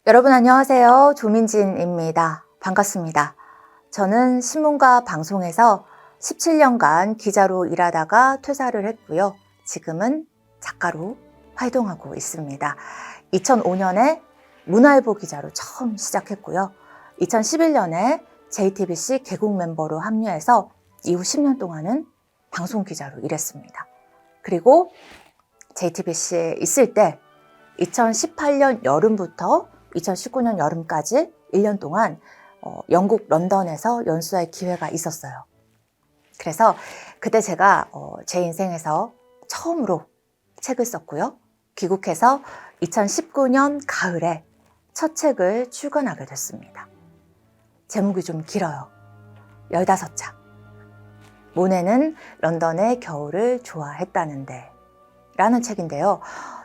여러분 안녕하세요. 조민진입니다. 반갑습니다. 저는 신문과 방송에서 17년간 기자로 일하다가 퇴사를 했고요. 지금은 작가로 활동하고 있습니다. 2005년에 문화일보 기자로 처음 시작했고요. 2011년에 JTBC 개국 멤버로 합류해서 이후 10년 동안은 방송 기자로 일했습니다. 그리고 JTBC에 있을 때 2018년 여름부터 2019년 여름까지 1년 동안 영국 런던에서 연수할 기회가 있었어요. 그래서 그때 제가 제 인생에서 처음으로 책을 썼고요. 귀국해서 2019년 가을에 첫 책을 출간하게 됐습니다. 제목이 좀 길어요. 15장. 모네는 런던의 겨울을 좋아했다는데 라는 책인데요.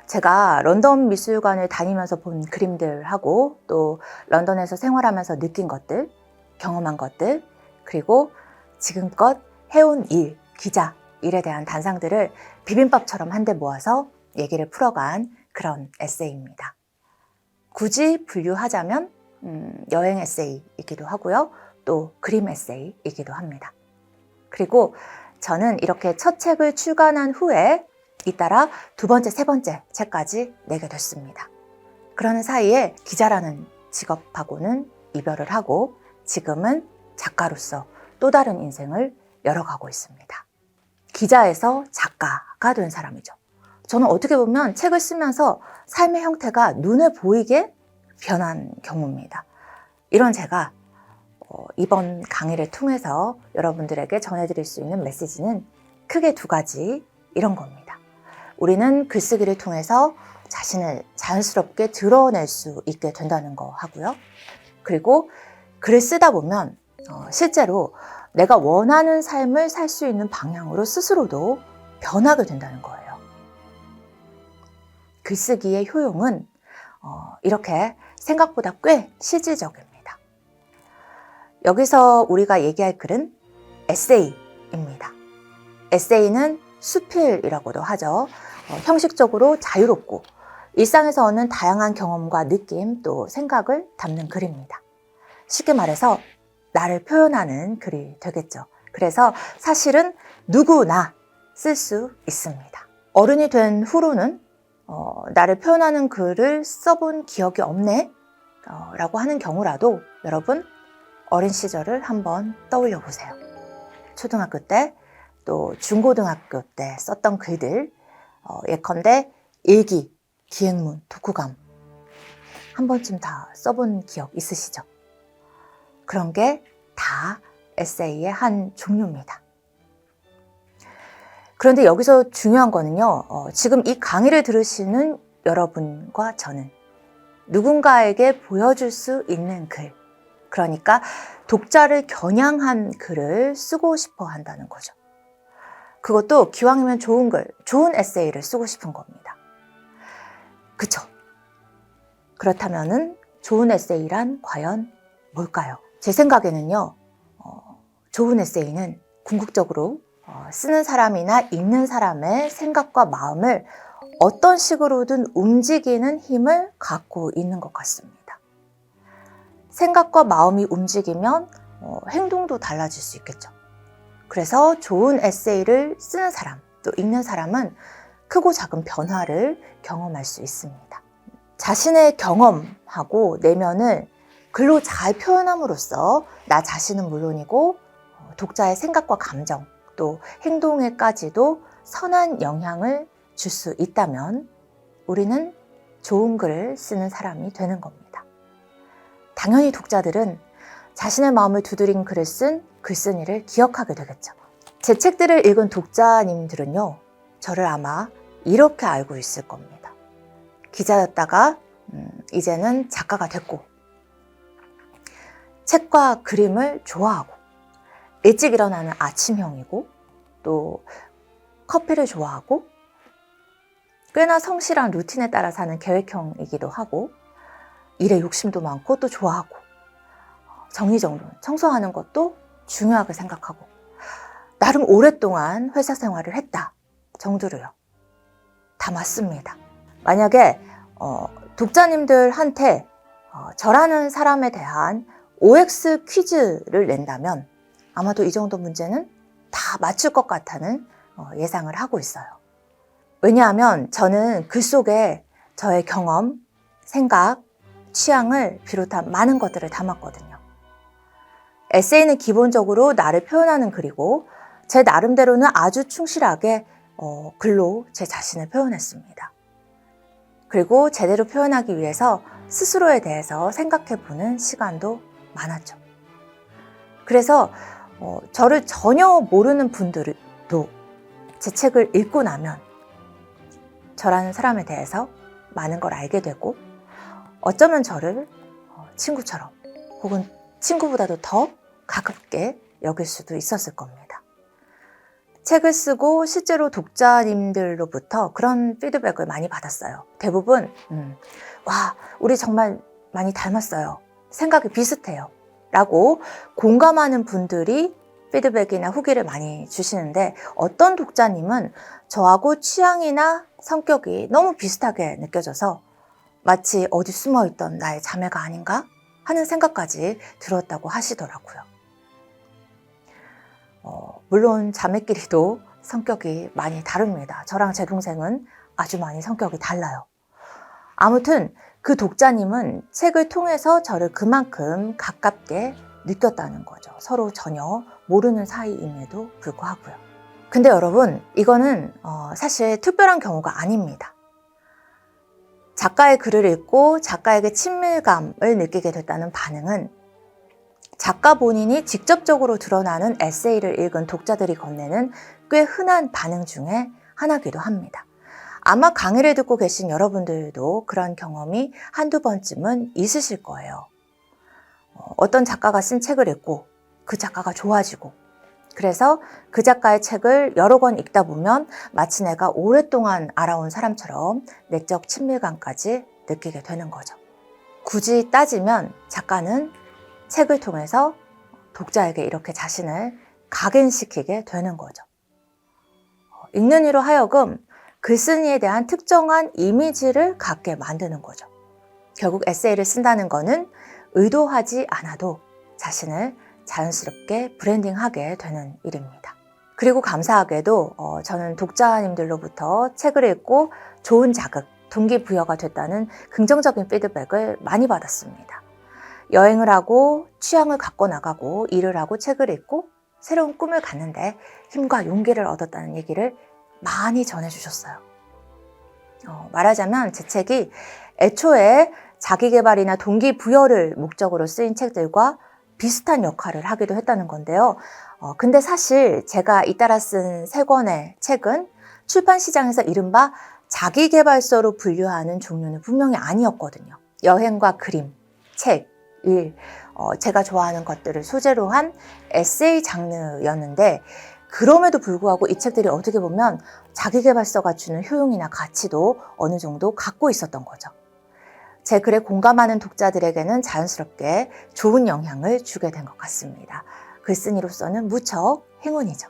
제가 런던 미술관을 다니면서 본 그림들하고 또 런던에서 생활하면서 느낀 것들, 경험한 것들, 그리고 지금껏 해온 일, 기자, 일에 대한 단상들을 비빔밥처럼 한데 모아서 얘기를 풀어간 그런 에세이입니다. 굳이 분류하자면 여행 에세이이기도 하고요. 또 그림 에세이이기도 합니다. 그리고 저는 이렇게 첫 책을 출간한 후에 잇따라 두 번째, 세 번째 책까지 내게 됐습니다. 그러는 사이에 기자라는 직업하고는 이별을 하고 지금은 작가로서 또 다른 인생을 열어가고 있습니다. 기자에서 작가가 된 사람이죠. 저는 어떻게 보면 책을 쓰면서 삶의 형태가 눈에 보이게 변한 경우입니다. 이런 제가 이번 강의를 통해서 여러분들에게 전해드릴 수 있는 메시지는 크게 두 가지 이런 겁니다. 우리는 글쓰기를 통해서 자신을 자연스럽게 드러낼 수 있게 된다는 거 하고요. 그리고 글을 쓰다 보면 실제로 내가 원하는 삶을 살 수 있는 방향으로 스스로도 변하게 된다는 거예요. 글쓰기의 효용은 이렇게 생각보다 꽤 실질적입니다. 여기서 우리가 얘기할 글은 에세이입니다. 에세이는 수필이라고도 하죠. 형식적으로 자유롭고 일상에서 얻는 다양한 경험과 느낌 또 생각을 담는 글입니다. 쉽게 말해서 나를 표현하는 글이 되겠죠. 그래서 사실은 누구나 쓸 수 있습니다. 어른이 된 후로는 나를 표현하는 글을 써본 기억이 없네 라고 하는 경우라도 여러분 어린 시절을 한번 떠올려 보세요. 초등학교 때 또 중고등학교 때 썼던 글들 예컨대 일기, 기행문, 독후감 한 번쯤 다 써본 기억 있으시죠? 그런 게 다 에세이의 한 종류입니다. 그런데 여기서 중요한 거는요. 지금 이 강의를 들으시는 여러분과 저는 누군가에게 보여줄 수 있는 글, 그러니까 독자를 겨냥한 글을 쓰고 싶어 한다는 거죠. 그것도 기왕이면 좋은 글, 좋은 에세이를 쓰고 싶은 겁니다. 그쵸? 그렇다면은 좋은 에세이란 과연 뭘까요? 제 생각에는요, 좋은 에세이는 궁극적으로 쓰는 사람이나 읽는 사람의 생각과 마음을 어떤 식으로든 움직이는 힘을 갖고 있는 것 같습니다. 생각과 마음이 움직이면 행동도 달라질 수 있겠죠. 그래서 좋은 에세이를 쓰는 사람, 또 읽는 사람은 크고 작은 변화를 경험할 수 있습니다. 자신의 경험하고 내면을 글로 잘 표현함으로써 나 자신은 물론이고 독자의 생각과 감정, 또 행동에까지도 선한 영향을 줄 수 있다면 우리는 좋은 글을 쓰는 사람이 되는 겁니다. 당연히 독자들은 자신의 마음을 두드린 글을 쓴 글쓴이를 기억하게 되겠죠. 제 책들을 읽은 독자님들은요, 저를 아마 이렇게 알고 있을 겁니다. 기자였다가 이제는 작가가 됐고, 책과 그림을 좋아하고, 일찍 일어나는 아침형이고, 또 커피를 좋아하고, 꽤나 성실한 루틴에 따라 사는 계획형이기도 하고, 일에 욕심도 많고 또 좋아하고, 정리정돈, 청소하는 것도 중요하게 생각하고 나름 오랫동안 회사 생활을 했다 정도로요. 다 맞습니다. 만약에 독자님들한테 저라는 사람에 대한 OX 퀴즈를 낸다면 아마도 이 정도 문제는 다 맞출 것 같다는 예상을 하고 있어요. 왜냐하면 저는 글 속에 저의 경험, 생각, 취향을 비롯한 많은 것들을 담았거든요. 에세이는 기본적으로 나를 표현하는 글이고 제 나름대로는 아주 충실하게 글로 제 자신을 표현했습니다. 그리고 제대로 표현하기 위해서 스스로에 대해서 생각해보는 시간도 많았죠. 그래서 저를 전혀 모르는 분들도 제 책을 읽고 나면 저라는 사람에 대해서 많은 걸 알게 되고 어쩌면 저를 친구처럼 혹은 친구보다도 더 가깝게 여길 수도 있었을 겁니다. 책을 쓰고 실제로 독자님들로부터 그런 피드백을 많이 받았어요. 대부분 와, 우리 정말 많이 닮았어요. 생각이 비슷해요. 라고 공감하는 분들이 피드백이나 후기를 많이 주시는데 어떤 독자님은 저하고 취향이나 성격이 너무 비슷하게 느껴져서 마치 어디 숨어있던 나의 자매가 아닌가 하는 생각까지 들었다고 하시더라고요. 물론 자매끼리도 성격이 많이 다릅니다. 저랑 제 동생은 아주 많이 성격이 달라요. 아무튼 그 독자님은 책을 통해서 저를 그만큼 가깝게 느꼈다는 거죠. 서로 전혀 모르는 사이임에도 불구하고요. 근데 여러분, 이거는 사실 특별한 경우가 아닙니다. 작가의 글을 읽고 작가에게 친밀감을 느끼게 됐다는 반응은 작가 본인이 직접적으로 드러나는 에세이를 읽은 독자들이 건네는 꽤 흔한 반응 중에 하나기도 합니다. 아마 강의를 듣고 계신 여러분들도 그런 경험이 한두 번쯤은 있으실 거예요. 어떤 작가가 쓴 책을 읽고 그 작가가 좋아지고 그래서 그 작가의 책을 여러 권 읽다 보면 마치 내가 오랫동안 알아온 사람처럼 내적 친밀감까지 느끼게 되는 거죠. 굳이 따지면 작가는 책을 통해서 독자에게 이렇게 자신을 각인시키게 되는 거죠. 읽는 이로 하여금 글쓴이에 대한 특정한 이미지를 갖게 만드는 거죠. 결국 에세이를 쓴다는 거는 의도하지 않아도 자신을 자연스럽게 브랜딩하게 되는 일입니다. 그리고 감사하게도 저는 독자님들로부터 책을 읽고 좋은 자극, 동기부여가 됐다는 긍정적인 피드백을 많이 받았습니다. 여행을 하고 취향을 갖고 나가고 일을 하고 책을 읽고 새로운 꿈을 갖는데 힘과 용기를 얻었다는 얘기를 많이 전해주셨어요. 말하자면 제 책이 애초에 자기계발이나 동기부여를 목적으로 쓰인 책들과 비슷한 역할을 하기도 했다는 건데요. 근데 사실 제가 잇따라 쓴 3권의 책은 출판시장에서 이른바 자기계발서로 분류하는 종류는 분명히 아니었거든요. 여행과 그림, 책, 일, 제가 좋아하는 것들을 소재로 한 에세이 장르였는데 그럼에도 불구하고 이 책들이 어떻게 보면 자기계발서가 주는 효용이나 가치도 어느 정도 갖고 있었던 거죠. 제 글에 공감하는 독자들에게는 자연스럽게 좋은 영향을 주게 된 것 같습니다. 글쓴이로서는 무척 행운이죠.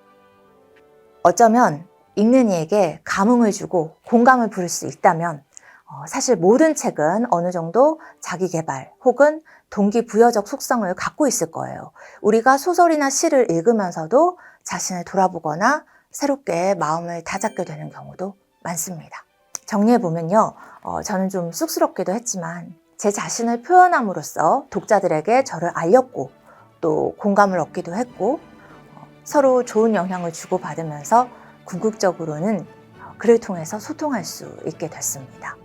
어쩌면 읽는 이에게 감흥을 주고 공감을 부를 수 있다면 사실 모든 책은 어느 정도 자기계발 혹은 동기부여적 속성을 갖고 있을 거예요. 우리가 소설이나 시를 읽으면서도 자신을 돌아보거나 새롭게 마음을 다잡게 되는 경우도 많습니다. 정리해보면요. 저는 좀 쑥스럽기도 했지만 제 자신을 표현함으로써 독자들에게 저를 알렸고 또 공감을 얻기도 했고 서로 좋은 영향을 주고받으면서 궁극적으로는 글을 통해서 소통할 수 있게 됐습니다.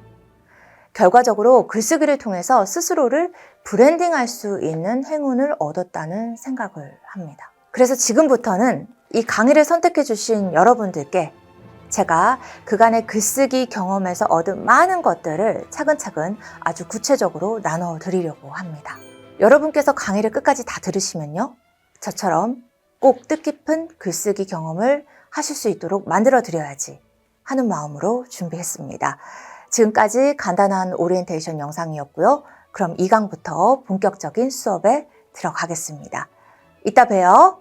결과적으로 글쓰기를 통해서 스스로를 브랜딩할 수 있는 행운을 얻었다는 생각을 합니다. 그래서 지금부터는 이 강의를 선택해 주신 여러분들께 제가 그간의 글쓰기 경험에서 얻은 많은 것들을 차근차근 아주 구체적으로 나눠드리려고 합니다. 여러분께서 강의를 끝까지 다 들으시면요. 저처럼 꼭 뜻깊은 글쓰기 경험을 하실 수 있도록 만들어드려야지 하는 마음으로 준비했습니다. 지금까지 간단한 오리엔테이션 영상이었고요. 그럼 2강부터 본격적인 수업에 들어가겠습니다. 이따 봬요.